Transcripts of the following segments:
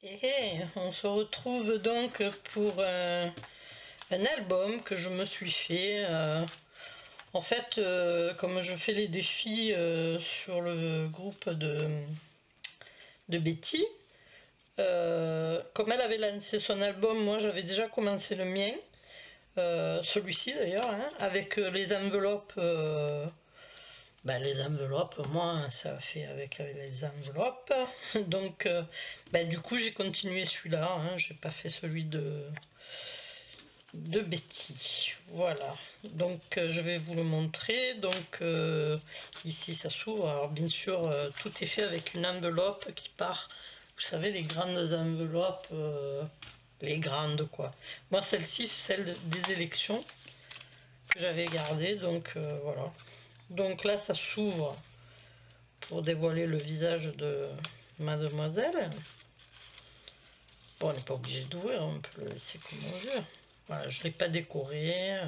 Et on se retrouve donc pour un album que je me suis fait. En fait, comme je fais les défis sur le groupe de Betty, comme elle avait lancé son album, moi j'avais déjà commencé le mien, celui-ci d'ailleurs, hein, avec les enveloppes. Les enveloppes, moi, ça fait avec les enveloppes. Donc, du coup, j'ai continué celui-là. Hein, j'ai pas fait celui de Betty. Voilà. Donc, je vais vous le montrer. Donc, ici, ça s'ouvre. Alors, bien sûr, tout est fait avec une enveloppe qui part. Vous savez, les grandes enveloppes, les grandes, quoi. Moi, celle-ci, c'est celle des élections que j'avais gardée. Donc, voilà. Donc là, ça s'ouvre pour dévoiler le visage de mademoiselle. Bon, on n'est pas obligé d'ouvrir, on peut le laisser comme on veut. Voilà, je ne l'ai pas décoré,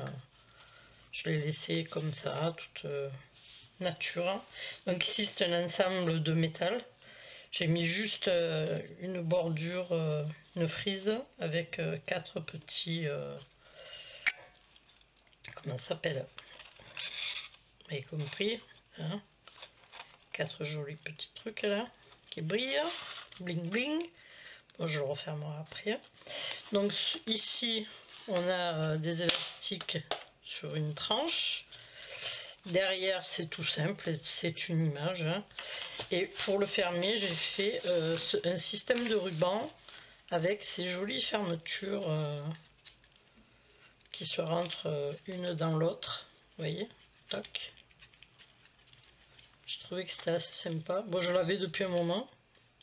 je l'ai laissé comme ça, toute nature. Donc ici, c'est un ensemble de métal. J'ai mis juste une bordure, une frise avec 4 petits... comment ça s'appelle? Vous avez compris, hein? 4 jolis petits trucs là, qui brillent, bling bling. Bon, je le refermerai après. Donc ici, on a des élastiques sur une tranche. Derrière, c'est tout simple, c'est une image. Hein. Et pour le fermer, j'ai fait un système de ruban avec ces jolies fermetures qui se rentrent une dans l'autre. Vous voyez, tac. Je trouvais que c'était assez sympa. Bon, je l'avais depuis un moment.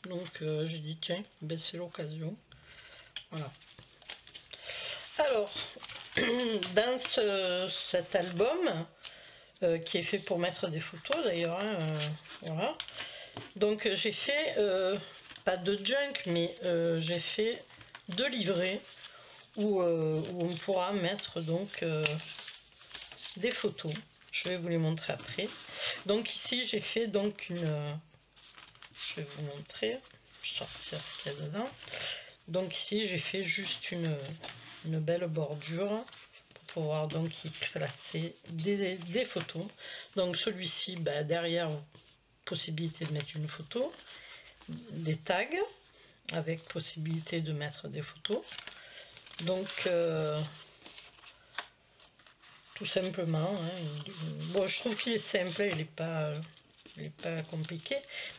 Donc j'ai dit tiens, ben c'est l'occasion. Voilà. Alors, dans cet album, qui est fait pour mettre des photos d'ailleurs, hein, voilà. Donc j'ai fait, pas de junk, mais j'ai fait 2 livrets où on pourra mettre donc des photos. Je vais vous les montrer après. Donc ici j'ai fait donc une... je vais vous montrer. Je sortir ce qu'il y a dedans. Donc ici j'ai fait juste une belle bordure pour pouvoir donc y placer des photos. Donc celui-ci, derrière, possibilité de mettre une photo, des tags avec possibilité de mettre des photos. Donc tout simplement, hein, bon, je trouve qu'il est simple, il n'est pas compliqué,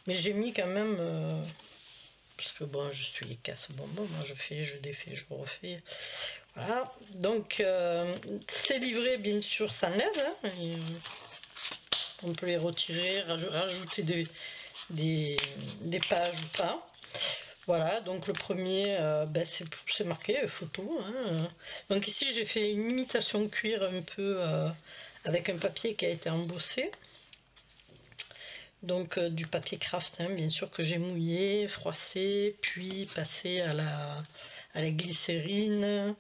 mais j'ai mis quand même parce que bon, je suis les casse-bonbons, moi je fais, je défais, je refais. Voilà, donc c'est livré, bien sûr, sans lèvres. Hein, on peut les retirer, rajouter des pages ou pas. Voilà, donc le premier, c'est marqué photo. Hein. Donc ici, j'ai fait une imitation cuir un peu avec un papier qui a été embossé. Donc du papier craft, hein, bien sûr, que j'ai mouillé, froissé, puis passé à la glycérine.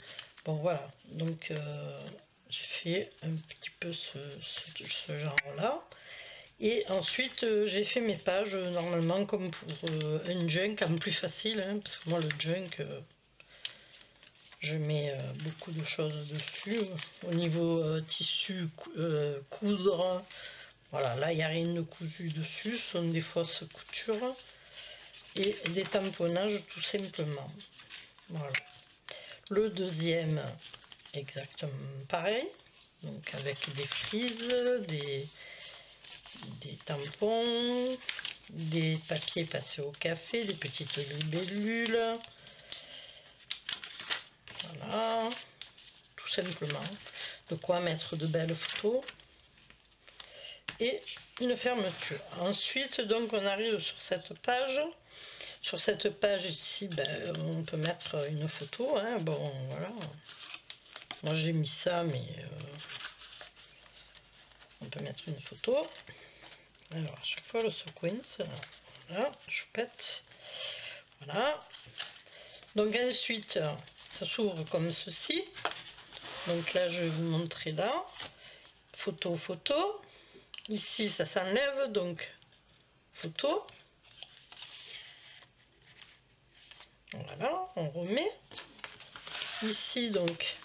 Bon voilà, donc j'ai fait un petit peu ce genre-là. Et ensuite j'ai fait mes pages normalement comme pour un junk, en plus facile, hein, parce que moi le junk, je mets beaucoup de choses dessus. Au niveau tissu, coudre. Voilà, là il n'y a rien de cousu dessus, ce sont des fausses coutures et des tamponnages tout simplement. Voilà. Le deuxième, exactement pareil, donc avec des frises, des tampons, des papiers passés au café, des petites libellules. Voilà, tout simplement. De quoi mettre de belles photos. Et une fermeture. Ensuite, donc, on arrive sur cette page. Sur cette page ici, on peut mettre une photo. Hein. Bon, voilà. Moi, j'ai mis ça, mais on peut mettre une photo. Alors, à chaque fois, le sequence. Voilà, choupette. Voilà. Donc, ensuite, ça s'ouvre comme ceci. Donc là, je vais vous montrer là. Photo, photo. Ici, ça s'enlève, donc photo. Voilà, Voilà, on remet. Ici, donc,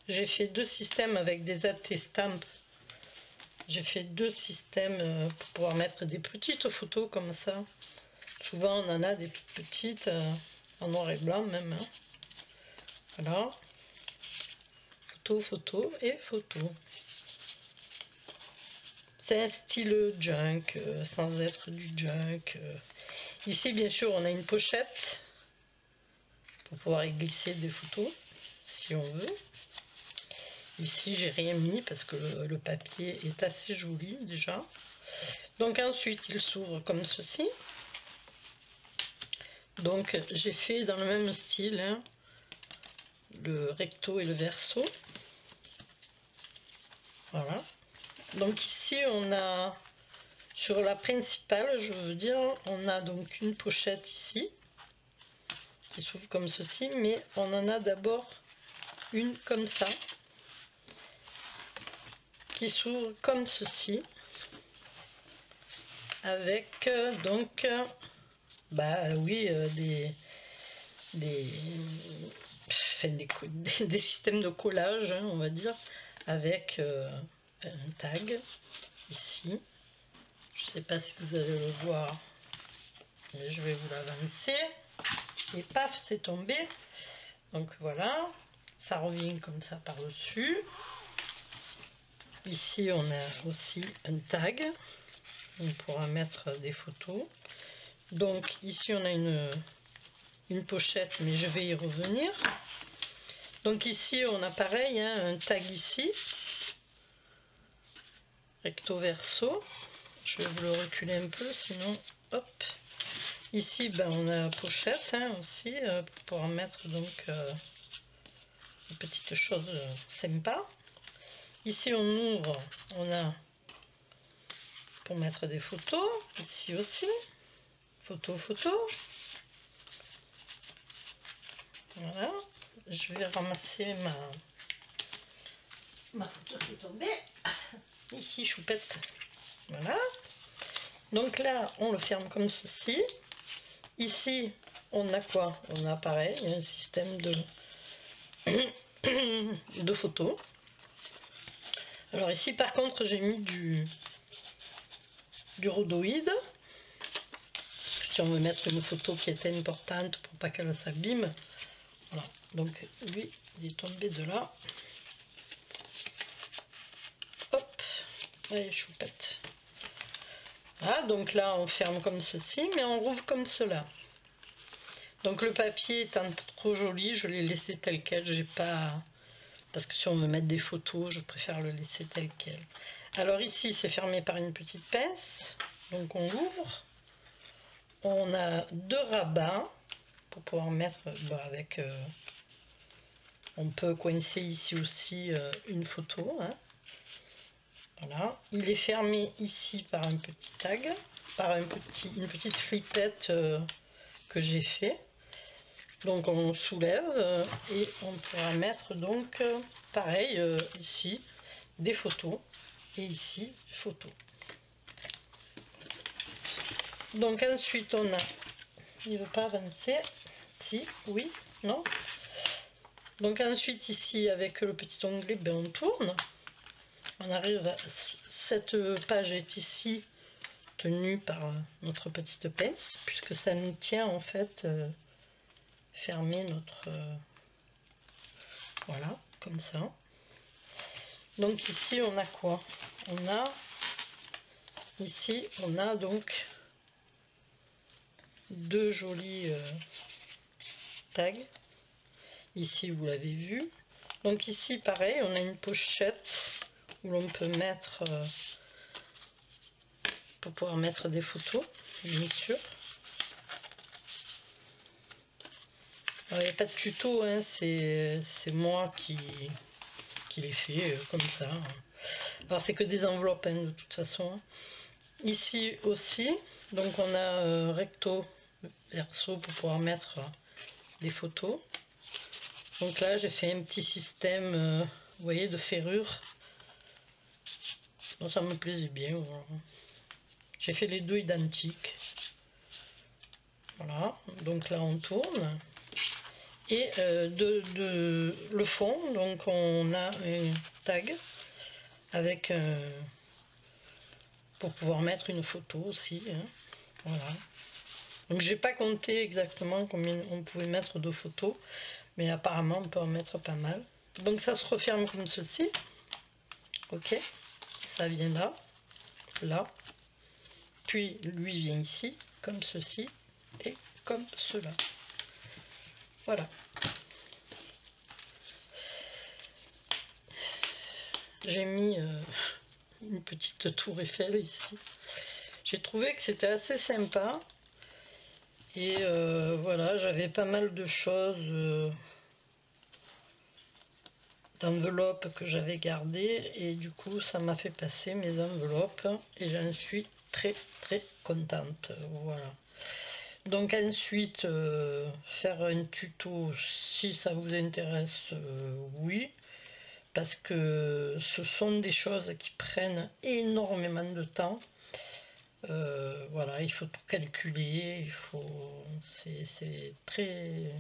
j'ai fait 2 systèmes avec des AT-Stamp. J'ai fait 2 systèmes pour pouvoir mettre des petites photos comme ça. Souvent, on en a des toutes petites, en noir et blanc même. Hein. Voilà. Photo, photo et photo. C'est un style junk, sans être du junk. Ici, bien sûr, on a une pochette pour pouvoir y glisser des photos, si on veut. Ici, j'ai rien mis parce que le papier est assez joli déjà. Donc ensuite, il s'ouvre comme ceci. Donc j'ai fait dans le même style, hein, le recto et le verso. Voilà. Donc ici, on a, sur la principale, je veux dire, on a donc une pochette ici, qui s'ouvre comme ceci, mais on en a d'abord une comme ça, qui s'ouvre comme ceci, avec donc bah oui des systèmes de collage, hein, on va dire, avec un tag ici. Je ne sais pas si vous allez le voir, mais je vais vous l'avancer. Et paf, c'est tombé. Donc voilà, ça revient comme ça par-dessus. Ici, on a aussi un tag. On pourra mettre des photos. Donc ici, on a une pochette, mais je vais y revenir. Donc ici, on a pareil, hein, un tag ici. Recto verso. Je vais vous le reculer un peu, sinon, hop. Ici, ben, on a la pochette hein, aussi, pour pouvoir mettre donc une petite chose sympa. Ici, on ouvre, on a pour mettre des photos. Ici aussi, photo, photo. Voilà. Je vais ramasser ma photo qui est tombée. Ici, choupette. Voilà. Donc là, on le ferme comme ceci. Ici, on a quoi? On a pareil, un système de photos. Alors ici, par contre, j'ai mis du rhodoïde. Si on veut mettre une photo qui est importante pour pas qu'elle s'abîme. Voilà. Donc lui, il est tombé de là. Hop, allez, choupette. Voilà, donc là, on ferme comme ceci, mais on rouvre comme cela. Donc le papier étant trop joli, je l'ai laissé tel quel. J'ai pas... Parce que si on veut mettre des photos, je préfère le laisser tel quel. Alors ici, c'est fermé par une petite pince. Donc on l'ouvre. On a 2 rabats pour pouvoir mettre avec... on peut coincer ici aussi une photo. Hein. Voilà. Il est fermé ici par un petit tag, par une petite flippette que j'ai fait. Donc on soulève et on pourra mettre donc pareil ici des photos et ici photos. Donc ensuite on a, il ne veut pas avancer, si, oui, non. Donc ensuite ici avec le petit onglet, ben, on tourne. On arrive à cette page est ici tenue par notre petite pince puisque ça nous tient en fait fermer notre voilà comme ça. Donc ici on a quoi? On a ici on a donc 2 jolis tags. Ici vous l'avez vu. Donc ici pareil on a une pochette où l'on peut mettre pour pouvoir mettre des photos bien sûr. Alors, il n'y a pas de tuto, hein, c'est moi qui l'ai fait comme ça. Alors c'est que des enveloppes hein, de toute façon. Ici aussi, donc on a recto verso pour pouvoir mettre des photos. Donc là j'ai fait un petit système, vous voyez, de ferrure. Donc, ça me plaisait bien. Voilà. J'ai fait les 2 identiques. Voilà, donc là on tourne. Et le fond, donc on a un tag avec pour pouvoir mettre une photo aussi, hein. Voilà. Donc j'ai pas compté exactement combien on pouvait mettre de photos, mais apparemment on peut en mettre pas mal. Donc ça se referme comme ceci. Ok, ça vient là, là, puis lui vient ici, comme ceci, et comme cela. Voilà. J'ai mis une petite tour Eiffel ici. J'ai trouvé que c'était assez sympa. Et voilà, j'avais pas mal de choses d'enveloppes que j'avais gardées. Et du coup, ça m'a fait passer mes enveloppes. Et j'en suis très très contente. Voilà. Donc ensuite, faire un tuto si ça vous intéresse, oui. Parce que ce sont des choses qui prennent énormément de temps. Voilà, il faut tout calculer, c'est très...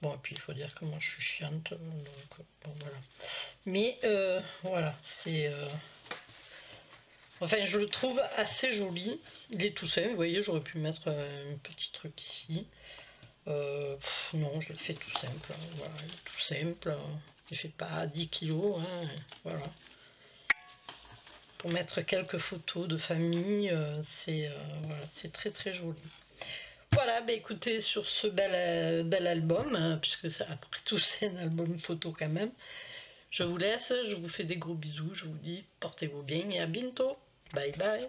Bon, et puis il faut dire que moi je suis chiante, donc bon, voilà. Mais voilà, enfin, je le trouve assez joli. Il est tout simple, vous voyez, j'aurais pu mettre un petit truc ici. Non, je le fais tout simple, hein, voilà, il est tout simple. Il fait pas 10 kilos, hein, voilà. Pour mettre quelques photos de famille, voilà, c'est très très joli. Voilà, bah écoutez, sur ce bel album, hein, puisque ça, après tout c'est un album photo quand même, je vous laisse, je vous fais des gros bisous, je vous dis portez-vous bien et à bientôt. Bye bye.